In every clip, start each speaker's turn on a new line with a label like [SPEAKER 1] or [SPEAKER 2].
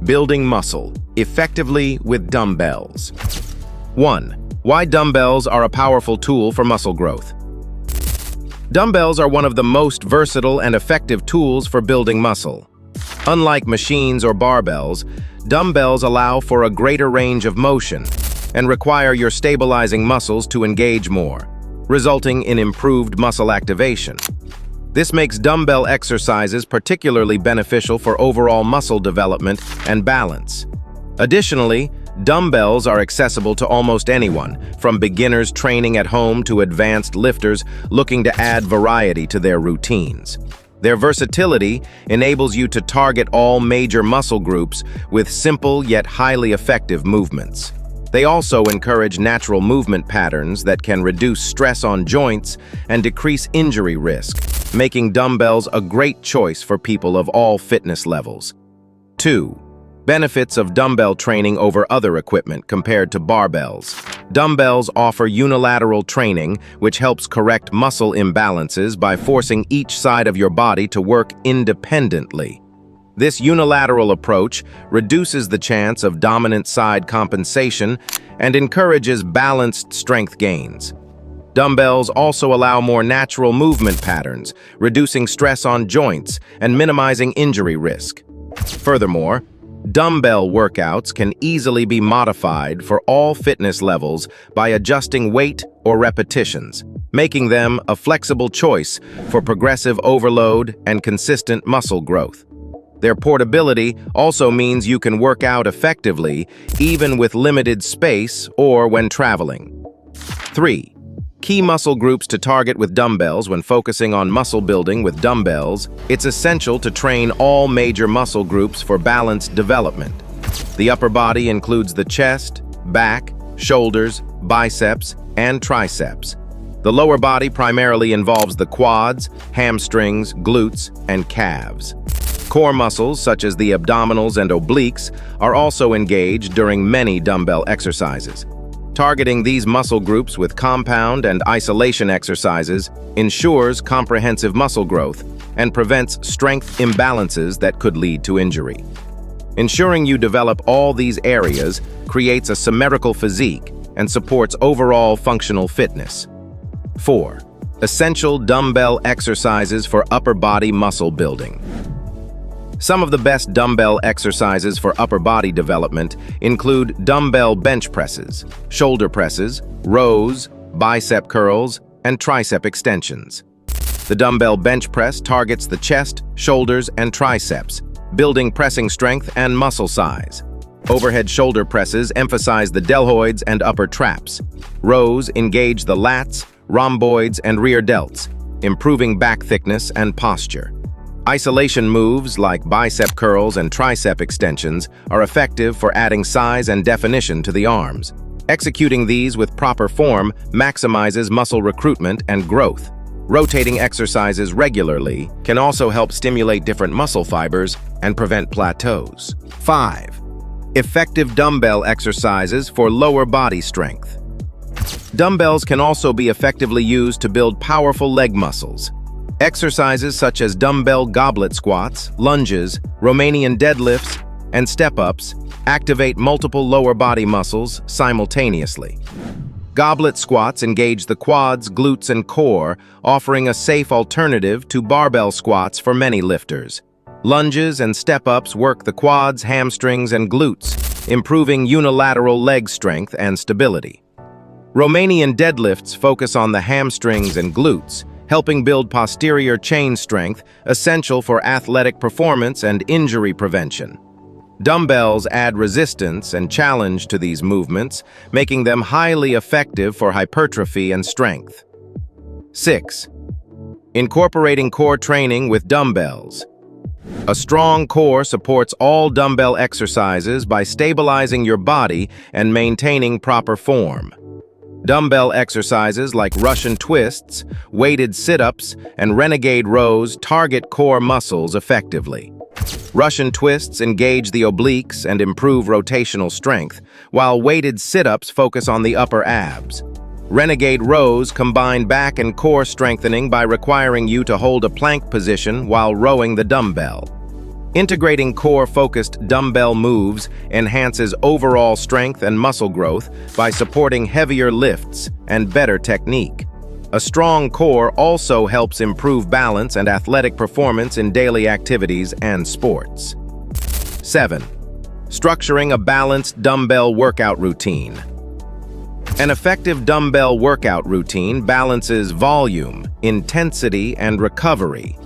[SPEAKER 1] Building muscle effectively with dumbbells. 1. Why dumbbells are a powerful tool for muscle growth. Dumbbells are one of the most versatile and effective tools for building muscle. Unlike machines or barbells, dumbbells allow for a greater range of motion and require your stabilizing muscles to engage more, resulting in improved muscle activation. This makes dumbbell exercises particularly beneficial for overall muscle development and balance. Additionally, dumbbells are accessible to almost anyone, from beginners training at home to advanced lifters looking to add variety to their routines. Their versatility enables you to target all major muscle groups with simple yet highly effective movements. They also encourage natural movement patterns that can reduce stress on joints and decrease injury risk, making dumbbells a great choice for people of all fitness levels. 2. Benefits of dumbbell training over other equipment compared to barbells. Dumbbells offer unilateral training, which helps correct muscle imbalances by forcing each side of your body to work independently. This unilateral approach reduces the chance of dominant side compensation and encourages balanced strength gains. Dumbbells also allow more natural movement patterns, reducing stress on joints and minimizing injury risk. Furthermore, dumbbell workouts can easily be modified for all fitness levels by adjusting weight or repetitions, making them a flexible choice for progressive overload and consistent muscle growth. Their portability also means you can work out effectively even with limited space or when traveling. 3. Key muscle groups to target with dumbbells. When focusing on muscle building with dumbbells, it's essential to train all major muscle groups for balanced development. The upper body includes the chest, back, shoulders, biceps, and triceps. The lower body primarily involves the quads, hamstrings, glutes, and calves. Core muscles, such as the abdominals and obliques, are also engaged during many dumbbell exercises. Targeting these muscle groups with compound and isolation exercises ensures comprehensive muscle growth and prevents strength imbalances that could lead to injury. Ensuring you develop all these areas creates a symmetrical physique and supports overall functional fitness. 4. Essential dumbbell exercises for upper body muscle building. Some of the best dumbbell exercises for upper body development include dumbbell bench presses, shoulder presses, rows, bicep curls, and tricep extensions. The dumbbell bench press targets the chest, shoulders, and triceps, building pressing strength and muscle size. Overhead shoulder presses emphasize the deltoids and upper traps. Rows engage the lats, rhomboids, and rear delts, improving back thickness and posture. Isolation moves like bicep curls and tricep extensions are effective for adding size and definition to the arms. Executing these with proper form maximizes muscle recruitment and growth. Rotating exercises regularly can also help stimulate different muscle fibers and prevent plateaus. 5. Effective dumbbell exercises for lower body strength. Dumbbells can also be effectively used to build powerful leg muscles. Exercises such as dumbbell goblet squats, lunges, Romanian deadlifts, and step-ups activate multiple lower body muscles simultaneously. Goblet squats engage the quads, glutes, and core, offering a safe alternative to barbell squats for many lifters. Lunges and step-ups work the quads, hamstrings, and glutes, improving unilateral leg strength and stability. Romanian deadlifts focus on the hamstrings and glutes, helping build posterior chain strength, essential for athletic performance and injury prevention. Dumbbells add resistance and challenge to these movements, making them highly effective for hypertrophy and strength. 6. Incorporating core training with dumbbells. A strong core supports all dumbbell exercises by stabilizing your body and maintaining proper form. Dumbbell exercises like Russian twists, weighted sit-ups, and renegade rows target core muscles effectively. Russian twists engage the obliques and improve rotational strength, while weighted sit-ups focus on the upper abs. Renegade rows combine back and core strengthening by requiring you to hold a plank position while rowing the dumbbell. Integrating core-focused dumbbell moves enhances overall strength and muscle growth by supporting heavier lifts and better technique. A strong core also helps improve balance and athletic performance in daily activities and sports. 7. Structuring a balanced dumbbell workout routine. An effective dumbbell workout routine balances volume, intensity, and recovery.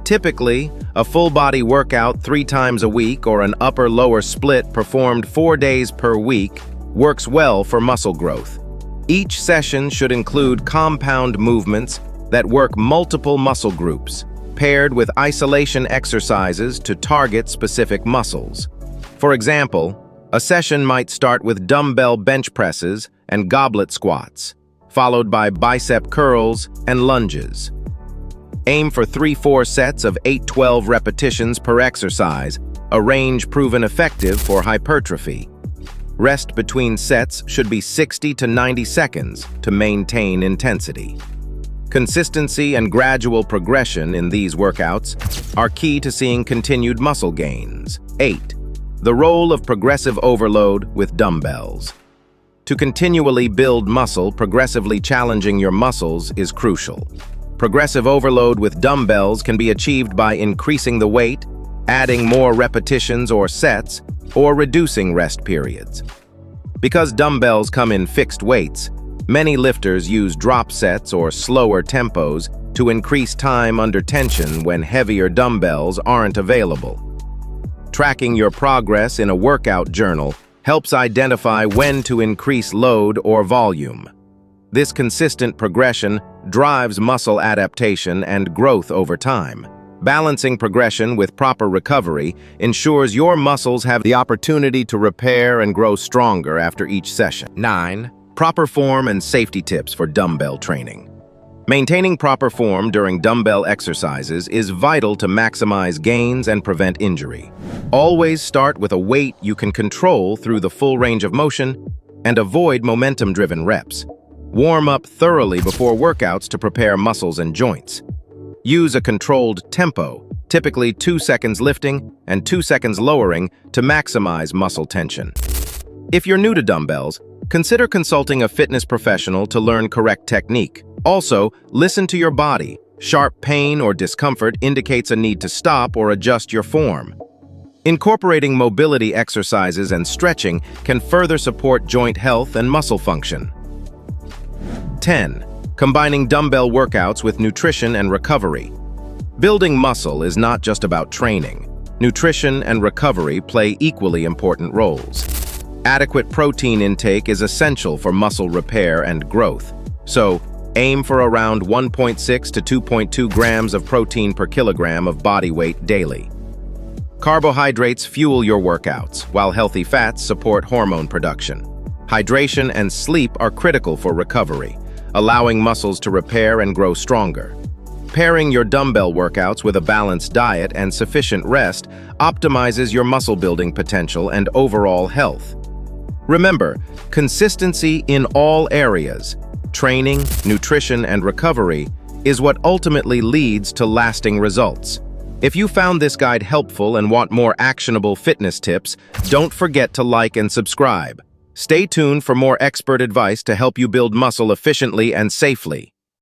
[SPEAKER 1] Typically, a full-body workout 3 times a week or an upper-lower split performed 4 days per week works well for muscle growth. Each session should include compound movements that work multiple muscle groups, paired with isolation exercises to target specific muscles. For example, a session might start with dumbbell bench presses and goblet squats, followed by bicep curls and lunges. Aim for 3-4 sets of 8-12 repetitions per exercise, a range proven effective for hypertrophy. Rest between sets should be 60 to 90 seconds to maintain intensity. Consistency and gradual progression in these workouts are key to seeing continued muscle gains. 8. The role of progressive overload with dumbbells. To continually build muscle, progressively challenging your muscles is crucial. Progressive overload with dumbbells can be achieved by increasing the weight, adding more repetitions or sets, or reducing rest periods. Because dumbbells come in fixed weights, many lifters use drop sets or slower tempos to increase time under tension when heavier dumbbells aren't available. Tracking your progress in a workout journal helps identify when to increase load or volume. This consistent progression drives muscle adaptation and growth over time. Balancing progression with proper recovery ensures your muscles have the opportunity to repair and grow stronger after each session. 9. Proper form and safety tips for dumbbell training. Maintaining proper form during dumbbell exercises is vital to maximize gains and prevent injury. Always start with a weight you can control through the full range of motion and avoid momentum-driven reps. Warm up thoroughly before workouts to prepare muscles and joints. Use a controlled tempo, typically 2 seconds lifting and 2 seconds lowering to maximize muscle tension. If you're new to dumbbells, consider consulting a fitness professional to learn correct technique. Also, listen to your body. Sharp pain or discomfort indicates a need to stop or adjust your form. Incorporating mobility exercises and stretching can further support joint health and muscle function. 10. Combining dumbbell workouts with nutrition and recovery. Building muscle is not just about training. Nutrition and recovery play equally important roles. Adequate protein intake is essential for muscle repair and growth, so aim for around 1.6 to 2.2 grams of protein per kilogram of body weight daily. Carbohydrates fuel your workouts, while healthy fats support hormone production. Hydration and sleep are critical for recovery, allowing muscles to repair and grow stronger. Pairing your dumbbell workouts with a balanced diet and sufficient rest optimizes your muscle building potential and overall health. Remember, consistency in all areas, training, nutrition, and recovery, is what ultimately leads to lasting results. If you found this guide helpful and want more actionable fitness tips, don't forget to like and subscribe. Stay tuned for more expert advice to help you build muscle efficiently and safely.